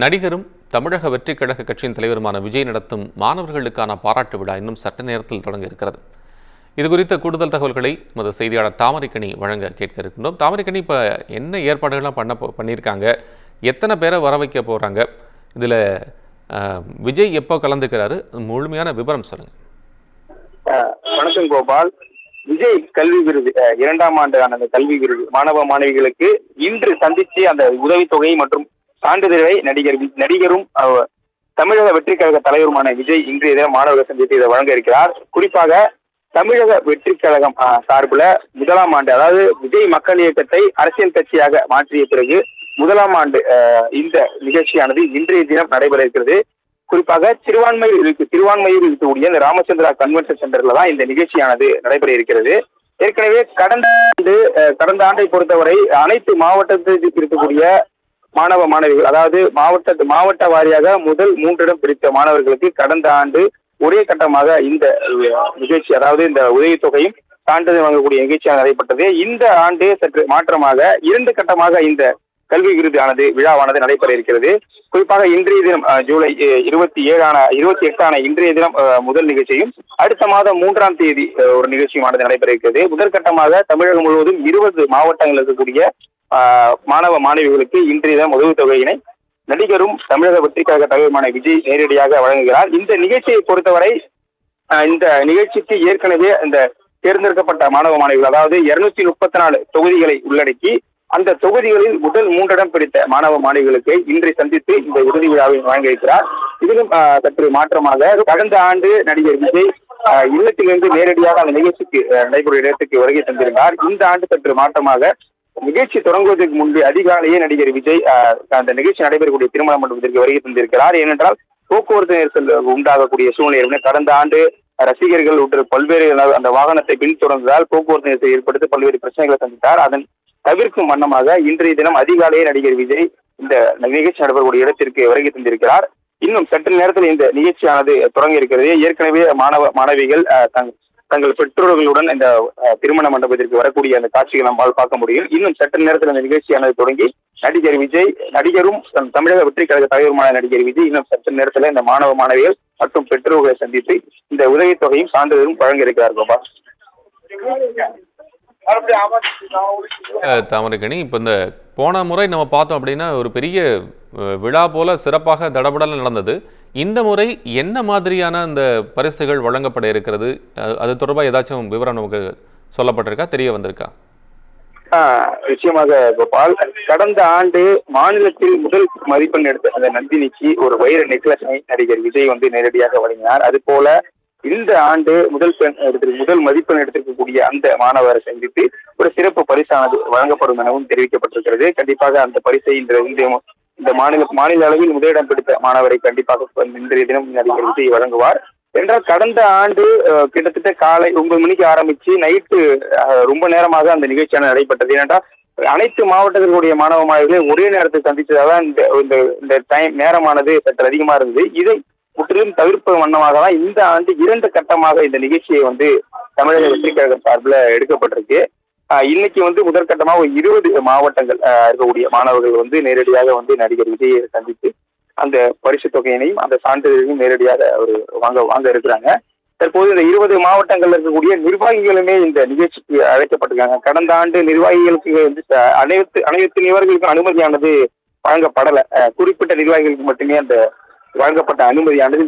நடிகரும் தமிழக வெற்றிக் கழக கட்சியின் தலைவருமான விஜய் நடத்தும் மாணவர்களுக்கான பாராட்டு விழா இன்னும் சற்று நேரத்தில் தொடங்க இருக்கிறது. இது குறித்த கூடுதல் தகவல்களை நமது செய்தியாளர் தாமரைக்கனி வழங்க கேட்க இருக்கின்றோம். தாமரைக்கனி, இப்போ என்ன ஏற்பாடுகள்லாம் பண்ணியிருக்காங்க, எத்தனை பேரை வர வைக்க போகிறாங்க, இதில் விஜய் எப்போ கலந்துக்கிறாரு, முழுமையான விவரம் சொல்லுங்கள். வணக்கம் கோபால். விஜய் கல்வி விருது 2ஆம் ஆண்டு அந்த கல்வி விருது மாணவ மாணவிகளுக்கு இன்று சந்தித்து அந்த உதவித்தொகை மற்றும் சான்றிதழை நடிகரும் தமிழக வெற்றிக் கழக தலைவருமான விஜய் இன்றைய தினம் மாணவர்கள் சந்தித்து இதை வழங்க இருக்கிறார். குறிப்பாக தமிழக வெற்றிக் கழகம் சார்பில் 1ஆம் ஆண்டு, அதாவது விஜய் மக்கள் இயக்கத்தை அரசியல் கட்சியாக மாற்றிய பிறகு 1ஆம் ஆண்டு இந்த நிகழ்ச்சியானது இன்றைய தினம் நடைபெற இருக்கிறது. குறிப்பாக திருவான்மையூர் இருக்கக்கூடிய இந்த ராமச்சந்திரா கன்வென்ஷன் சென்டர்ல தான் இந்த நிகழ்ச்சியானது நடைபெற இருக்கிறது. ஏற்கனவே கடந்த ஆண்டை பொறுத்தவரை அனைத்து மாவட்டத்தில் இருக்கக்கூடிய மாணவ மாணவிகள், அதாவது மாவட்ட வாரியாக முதல் 3 இடம் பிடித்த மாணவர்களுக்கு கடந்த ஆண்டு ஒரே கட்டமாக இந்த நிகழ்ச்சி, அதாவது இந்த உதவித்தொகையும் சான்றிதழ் வழங்கக்கூடிய நிகழ்ச்சியாக நடைபெற்றது. இந்த ஆண்டு சற்று மாற்றமாக 2 கட்டமாக இந்த கல்வி விழாவானது நடைபெற இருக்கிறது. குறிப்பாக இன்றைய தினம் ஜூலை 28 இன்றைய தினம் முதல் நிகழ்ச்சியும், அடுத்த மாதம் 3ஆம் தேதி ஒரு நிகழ்ச்சியுமானது நடைபெற இருக்கிறது. முதற்கட்டமாக தமிழகம் முழுவதும் 20 மாவட்டங்கள் இருக்கக்கூடிய மாணவ மாணவிகளுக்கு இன்றைய தினம் உதவித்தொகையினை நடிகரும் தமிழக வெற்றிக் கழக தலைவருமான விஜய் நேரடியாக வழங்குகிறார். இந்த நிகழ்ச்சியை பொறுத்தவரை இந்த நிகழ்ச்சிக்கு ஏற்கனவே இந்த தேர்ந்தெடுக்கப்பட்ட மாணவ மாணவிகள், அதாவது 234 தொகுதிகளை உள்ளடக்கி அந்த தொகுதிகளில் முதல் 3 இடம் பிடித்த மாணவ மாணவிகளுக்கு இன்றை சந்தித்து இந்த உதவி விழாவை வழங்கியிருக்கிறார். இதிலும் சற்று மாற்றமாக கடந்த ஆண்டு நடிகர் விஜய் இல்லத்திலிருந்து நேரடியாக அந்த நிகழ்ச்சிக்கு நடைபெறும் இடத்துக்கு வருகை தந்திருந்தார். இந்த ஆண்டு சற்று மாற்றமாக நிகழ்ச்சி தொடங்குவதற்கு முன்பு அதிகாலையே நடிகர் விஜய் அந்த நிகழ்ச்சி நடைபெறக்கூடிய திருமண மண்டபத்திற்கு வருகை தந்திருக்கிறார். ஏனென்றால் போக்குவரத்து நெரிசல் உண்டாகக்கூடிய சூழ்நிலை கடந்த ஆண்டு ரசிகர்கள் பல்வேறு அந்த வாகனத்தை பின்தொடர்ந்ததால் போக்குவரத்து நெரிசல் ஏற்படுத்தி பல்வேறு பிரச்சனைகளை சந்தித்தார். அதன் தவிர்க்கும் வண்ணமாக இன்றைய தினம் அதிகாலையே நடிகர் விஜய் இந்த நிகழ்ச்சி நடைபெறக்கூடிய இடத்திற்கு வருகை தந்திருக்கிறார். இன்னும் சற்று நேரத்தில் இந்த நிகழ்ச்சியானது தொடங்கி இருக்கிறது. ஏற்கனவே மாணவ மாணவிகள் தங்கள் பெற்றோர்களுடன் இந்த திருமண மண்டபத்திற்கு வரக்கூடிய அந்த காட்சிகளை நம்மால் பார்க்க முடியும். இன்னும் சற்று நேரத்தில் அந்த நிகழ்ச்சியானது தொடங்கி நடிகரும் தமிழக வெற்றிக் கழக தலைவருமான நடிகர் விஜய் இன்னும் சற்று நேரத்தில் இந்த மாணவ மாணவிகள் மற்றும் பெற்றோர்களை சந்தித்து இந்த உதவித்தொகையும் சான்றிதழும் வழங்க இருக்கிறார். கோபா தாமரைக்கனி, இப்போ இந்த போன முறை நம்ம பார்த்தோம் அப்படின்னா ஒரு பெரிய விழா போல சிறப்பாக தடபடல நடந்தது. இந்த முறை என்ன மாதிரியான அந்த பரிசுகள் வழங்கப்பட இருக்கிறது, அது தொடர்பாக ஏதாச்சும் விவரம் நமக்கு சொல்லப்பட்டிருக்கா, தெரிய வந்திருக்கா? நிச்சயமாக கோபால். கடந்த ஆண்டு மாநிலத்தில் முதல் மதிப்பெண் எடுத்த அந்த நந்தினிக்கு ஒரு வைர நெக்லஸை நடிகர் விஜய் நேரடியாக வழங்கினார். அது போல இந்த ஆண்டு முதல் மதிப்பெண் எடுத்திருக்கக்கூடிய அந்த மாணவரை சந்தித்து ஒரு சிறப்பு பரிசானது வழங்கப்படும் எனவும் தெரிவிக்கப்பட்டிருக்கிறது. கண்டிப்பாக அந்த பரிசை இந்த மாநில அளவில் முதலிடம் பிடித்த மாணவரை கண்டிப்பாக இன்றைய தினம் நடிகர் விஜய் வழங்குவார். என்றால் கடந்த ஆண்டு கிட்டத்தட்ட காலை 9 மணிக்கு ஆரம்பிச்சு நைட்டு ரொம்ப நேரமாக அந்த நிகழ்ச்சியான நடைபெற்றது. ஏனென்றால் அனைத்து மாவட்டங்களுடைய மாணவ மாணவிகளை ஒரே நேரத்தில் சந்திச்சதாக இந்த நேரமானது சற்று அதிகமா இருந்தது. இதை முற்றிலும் தவிர்ப்பது வண்ணமாக தான் இந்த ஆண்டு 2 கட்டமாக இந்த நிகழ்ச்சியை தமிழக வெற்றிக் கழகம் சார்பில் எடுக்கப்பட்டிருக்கு. இன்னைக்கு முதற்கட்டமாக 20 மாவட்டங்கள் இருக்கக்கூடிய மாணவர்கள் நேரடியாக நடிகர் விஜயை சந்தித்து அந்த பரிசு தொகையினையும் அந்த சான்றிதழையும் நேரடியாக அவர் வாங்க இருக்கிறாங்க. தற்போது இந்த 20 மாவட்டங்கள்ல இருக்கக்கூடிய நிர்வாகிகளுமே இந்த நிகழ்ச்சிக்கு அழைக்கப்பட்டிருக்காங்க. கடந்த ஆண்டு நிர்வாகிகளுக்கு அனைத்து நிர்வாகிகளுக்கும் அனுமதியானது வழங்கப்படலை. குறிப்பிட்ட நிர்வாகிகளுக்கு மட்டுமே அந்த வழங்கப்பட்ட அனுமதியானது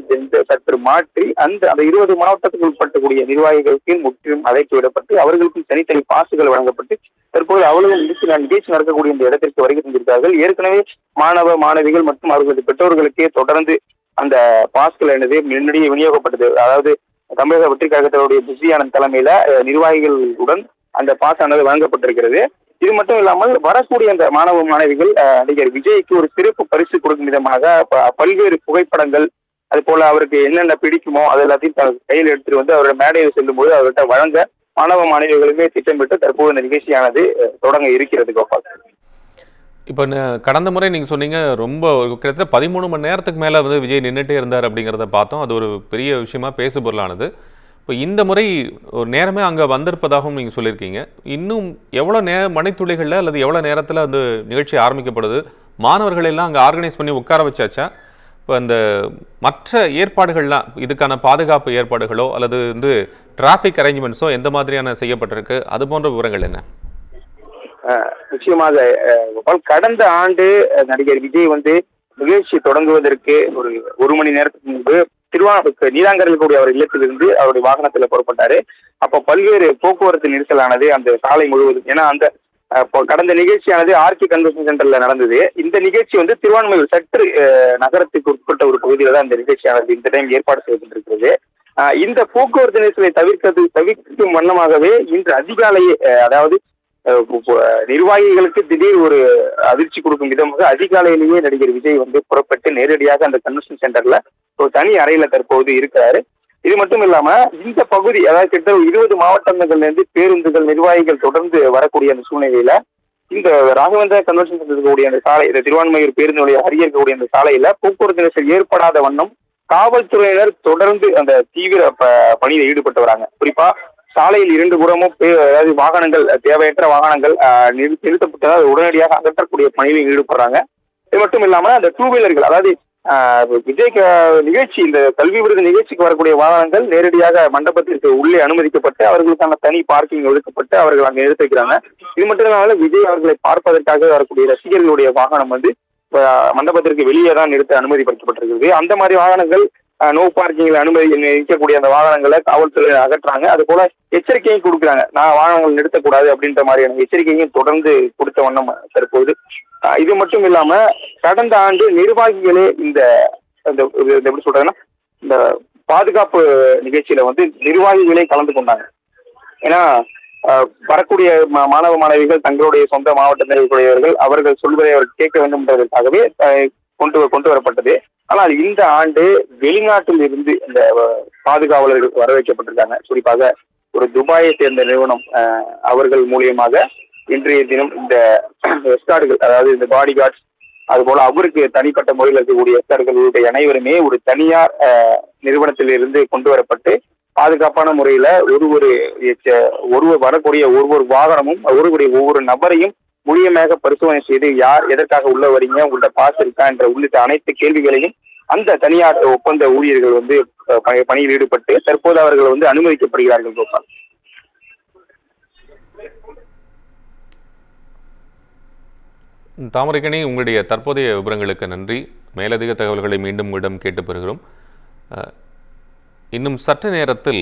சற்று மாற்றி அந்த 20 மாவட்டத்துக்கு உட்பட்டக்கூடிய நிர்வாகிகளுக்கு முற்றிலும் அழைப்பு விடப்பட்டு அவர்களுக்கும் தனித்தனி பாசுகள் வழங்கப்பட்டு தற்போது அவர்களும் நிகழ்ச்சி நடக்கக்கூடிய இந்த இடத்திற்கு வருகை தந்திருக்கிறார்கள். ஏற்கனவே மாணவ மாணவிகள் மற்றும் அவர்களது பெற்றோர்களுக்கே தொடர்ந்து அந்த பாஸ்கள் முன்னாடியே விநியோகப்பட்டது. அதாவது தமிழக வெற்றிக் கழகத்தினுடைய புசியானந்த் தலைமையில நிர்வாகிகளுடன் அந்த பாஸ் ஆனது வழங்கப்பட்டிருக்கிறது. இது மட்டும் இல்லாமல் வரக்கூடிய அந்த மாணவ மாணவிகள் நடிகர் விஜய்க்கு ஒரு சிறப்பு பரிசு கொடுக்கும் விதமாக பல்வேறு புகைப்படங்கள், அது போல அவருக்கு என்னென்ன பிடிக்குமோ அது எல்லாத்தையும் கையில் எடுத்துட்டு அவரோட மேடையில் செல்லும் போது அவர்கிட்ட வழங்க மாணவ மாணவிகளுமே திட்டமிட்டு தற்போது இந்த நிகழ்ச்சியானது தொடங்க இருக்கிறது. கோபால், இப்போ கடந்த முறை நீங்கள் சொன்னீங்க ரொம்ப கிட்டத்தட்ட 13 மணி நேரத்துக்கு மேலே விஜய் நின்றுட்டே இருந்தார் அப்படிங்கிறத பார்த்தோம். அது ஒரு பெரிய விஷயமா பேசு பொருளானது. இப்போ இந்த முறை ஒரு நேரமே அங்கே வந்திருப்பதாகவும் நீங்கள் சொல்லியிருக்கீங்க. இன்னும் எவ்வளோ மணித்துளிகளில் அல்லது எவ்வளோ நேரத்தில் அந்த நிகழ்ச்சி ஆரம்பிக்கப்படுது, மாணவர்கள் எல்லாம் அங்கே ஆர்கனைஸ் பண்ணி உட்கார வச்சாச்சா? இப்போ அந்த மற்ற ஏற்பாடுகள்லாம் இதுக்கான பாதுகாப்பு ஏற்பாடுகளோ அல்லது டிராஃபிக் அரேஞ்ச்மெண்ட்ஸோ எந்த மாதிரியான செய்யப்பட்டிருக்கு, அது போன்ற விவரங்கள் என்ன? நிச்சயமாக கோபால், கடந்த ஆண்டு நடிகர் விஜய் நிகழ்ச்சி தொடங்குவதற்கு ஒரு மணி நேரத்துக்கு முன்பு நீலாங்கரையில் கூடிய அவர் இல்லத்திலிருந்து அவருடைய வாகனத்தில் புறப்பட்டாரு. அப்போ பல்வேறு போக்குவரத்து நெரிசலானது அந்த சாலை முழுவதும். ஏன்னா அந்த கடந்த நிகழ்ச்சியானது ஆர்கே கன்வென்ஷன் சென்டர்ல நடந்தது. இந்த நிகழ்ச்சி திருவான்மையூர் சற்று நகரத்துக்கு உட்பட்ட ஒரு பகுதியில தான் இந்த நிகழ்ச்சியானது இந்த டைம் ஏற்பாடு செய்யப்பட்டிருக்கிறது. இந்த போக்குவரத்து நெரிசலை தவிர்க்கும் வண்ணமாகவே இன்று அதிகாலையே, அதாவது நிர்வாகிகளுக்கு திடீர் ஒரு அதிர்ச்சி கொடுக்கும் விதமாக அதிகாலையிலேயே நடிகர் விஜய் புறப்பட்டு நேரடியாக அந்த கன்வென்ஷன் சென்டர்ல ஒரு தனி அறையில தற்போது இருக்கிறாரு. இது மட்டும் இல்லாம இந்த பகுதி, அதாவது கிட்ட 20 மாவட்டங்கள்ல இருந்து பேருந்துகள், நிர்வாகிகள் தொடர்ந்து வரக்கூடிய அந்த சூழ்நிலையில இந்த ராகவேந்திரா கன்வென்ஷன் சென்டர் இருக்கக்கூடிய அந்த சாலை, இந்த திருவான்மையூர் பேருந்து நிலையம் அருகே இருக்கக்கூடிய அந்த சாலையில போக்குவரத்து நெரிசல் ஏற்படாத வண்ணம் காவல்துறையினர் தொடர்ந்து அந்த தீவிர பணியில் ஈடுபட்டு வராங்க. குறிப்பா சாலையில் 2 புறமும் அதாவது வாகனங்கள், தேவையற்ற வாகனங்கள் நிறுத்தப்பட்டதால் உடனடியாக அகற்றக்கூடிய பணியில் ஈடுபடுறாங்க. இது மட்டும் இல்லாம அந்த 2 வீலர்கள், அதாவது விஜய் நிகழ்ச்சி, இந்த கல்வி விருது நிகழ்ச்சிக்கு வரக்கூடிய வாகனங்கள் நேரடியாக மண்டபத்திற்கு உள்ளே அனுமதிக்கப்பட்டு அவர்களுக்கான தனி பார்க்கிங் ஒதுக்கப்பட்டு அவர்கள் அங்கே நிறுத்தி வைக்கிறாங்க. இது மட்டும் இல்லாமல் விஜய் அவர்களை பார்ப்பதற்காக வரக்கூடிய ரசிகர்களுடைய வாகனம் மண்டபத்திற்கு வெளியே தான் நிறுத்த அனுமதிப்படுத்தப்பட்டிருக்கிறது. அந்த மாதிரி வாகனங்கள் நோ பார்க்கிங்ல நிற்கக்கூடிய அந்த வாகனங்களை காவல்துறை அகற்றாங்க. அது போல எச்சரிக்கையும் கொடுக்குறாங்க, நான் வாகனங்கள் நிறுத்தக்கூடாது அப்படின்ற மாதிரியான எச்சரிக்கையும் தொடர்ந்து கொடுத்த வண்ணம் தற்போது. இது மட்டும் இல்லாம கடந்த ஆண்டு நிர்வாகிகளே இந்த எப்படி சொல்றதுன்னா, இந்த பாதுகாப்பு நிகழ்ச்சியில நிர்வாகிகளே கலந்து கொண்டாங்க. ஏன்னா வரக்கூடிய மாணவ மாணவிகள் தங்களுடைய சொந்த மாவட்டத்தில் இருக்கக்கூடியவர்கள் அவர்கள் சொல்வதை அவர்கள் கேட்க வேண்டும் என்பதற்காகவே கொண்டு வரப்பட்டது. ஆனால் இந்த ஆண்டு வெளிநாட்டில் இருந்து இந்த பாதுகாவலர்கள் வர வைக்கப்பட்டிருக்காங்க. குறிப்பாக ஒரு துபாயை சேர்ந்த நிறுவனம் அவர்கள் மூலியமாக இன்றைய தினம் இந்த எஸ்கார்டுகள், அதாவது இந்த பாடி கார்ட்ஸ், அது போல அவருக்கு தனிப்பட்ட முறையில் இருக்கக்கூடிய எஸ்கார்டுகளுடைய அனைவருமே ஒரு தனியார் நிறுவனத்தில் இருந்து கொண்டு வரப்பட்டு பாதுகாப்பான முறையில ஒருவர் வரக்கூடிய ஒவ்வொரு வாகனமும் ஒவ்வொரு நபரையும் முழுமையாக பரிசோதனை செய்து யார் எதற்காக உள்ள வரீங்க, உங்கள்ட்ட பாஸ் இருக்கா என்ற உள்ளிட்ட அனைத்து கேள்விகளையும் அந்த தனியார் ஒப்பந்த ஊழியர்கள் பணியில் ஈடுபட்டு தற்போது அவர்கள் அனுமதிக்கப்படுகிறார்கள். கோபால், தாமரைக்கணி, உங்களுடைய தற்போதைய விவரங்களுக்கு நன்றி. மேலதிக தகவல்களை மீண்டும் உங்களிடம் கேட்டு பெறுகிறோம். இன்னும் சற்று நேரத்தில்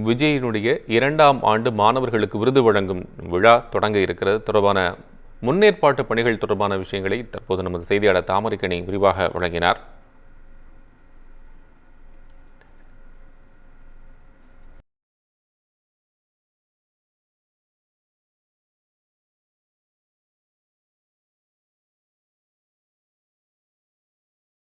விஜயினுடைய 2ஆம் ஆண்டு மாணவர்களுக்கு விருது வழங்கும் விழா தொடங்க இருக்கிறது. தொடர்பான முன்னேற்பாட்டு பணிகள் தொடர்பான விஷயங்களை தற்போது நமது செய்தியாளர் தாமரைக்கணி விரிவாக வழங்கினார்.